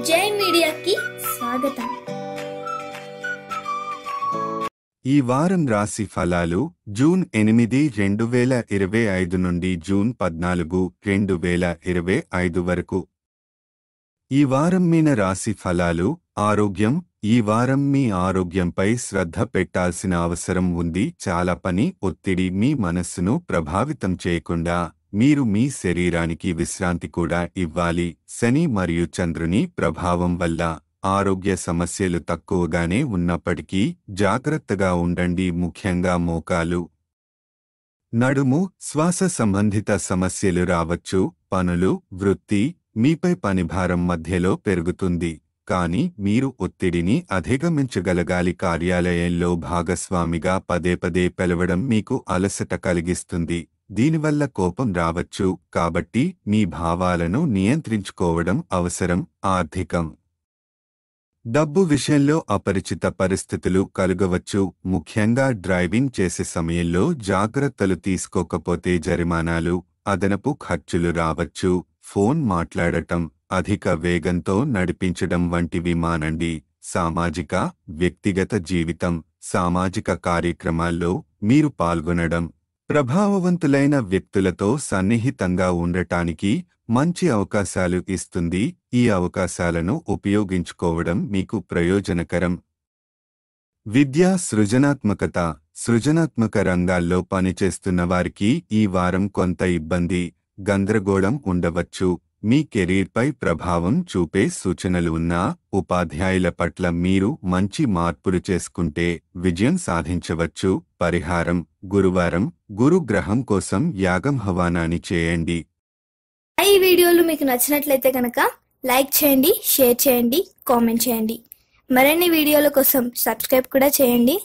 జై మీడియాకి స్వాగతం. ఈ వారం రాశి ఫలాలు జూన్ 8, 2025 నుండి జూన్ 14, 2025 వరకు. ఈ వారం మీన రాశి ఫలాలు. ఆరోగ్యం. ఈ వారం మీ ఆరోగ్యంపై శ్రద్ధ పెట్టాల్సిన అవసరం ఉంది. చాలా పని ఒత్తిడి మీ మనస్సును ప్రభావితం చేయకుండా మీరు మీ శరీరానికి విశ్రాంతి కూడా ఇవ్వాలి. శని మరియు చంద్రుని ప్రభావం వల్ల ఆరోగ్య సమస్యలు తక్కువగానే ఉన్నప్పటికీ జాగ్రత్తగా ఉండండి. ముఖ్యంగా మోకాలు, నడుము, శ్వాస సంబంధిత సమస్యలు రావచ్చు. పనులు, వృత్తి, మీపై పనిభారం మధ్యలో పెరుగుతుంది. కానీ మీరు ఒత్తిడిని అధిగమించగలగాలి. కార్యాలయంలో భాగస్వామిగా పదే పదే పిలవడం మీకు అలసట కలిగిస్తుంది. దీనివల్ల కోపం రావచ్చు. కాబట్టి మీ భావాలను నియంత్రించుకోవడం అవసరం. ఆర్థికం. డబ్బు విషయంలో అపరిచిత పరిస్థితులు కలుగవచ్చు. ముఖ్యంగా డ్రైవింగ్ చేసే సమయంలో జాగ్రత్తలు తీసుకోకపోతే జరిమానాలు, అదనపు ఖర్చులు రావచ్చు. ఫోన్ మాట్లాడటం, అధిక వేగంతో నడిపించడం వంటివి మానండి. సామాజిక, వ్యక్తిగత జీవితం. సామాజిక కార్యక్రమాల్లో మీరు పాల్గొనడం, ప్రభావవంతులైన వ్యక్తులతో సన్నిహితంగా ఉండటానికి మంచి అవకాశాలు ఇస్తుంది. ఈ అవకాశాలను ఉపయోగించుకోవడం మీకు ప్రయోజనకరం. విద్య, సృజనాత్మకత. సృజనాత్మక రంగాల్లో పనిచేస్తున్న వారికి ఈ వారం కొంత ఇబ్బంది, గందరగోళం ఉండవచ్చు. మీ కెరీర్పై ప్రభావం చూపే సూచనలు ఉన్నా ఉపాధ్యాయుల పట్ల మీరు మంచి మార్పులు చేసుకుంటే విజయం సాధించవచ్చు. పరిహారం. గురువారం గురుగ్రహం కోసం యాగం హవానాన్ని చేయండి. ఈ వీడియోలు మీకు నచ్చినట్లయితే కనుక లైక్ చేయండి, షేర్ చేయండి, కామెంట్ చేయండి. మరిన్ని వీడియోల కోసం సబ్స్క్రైబ్ కూడా చేయండి.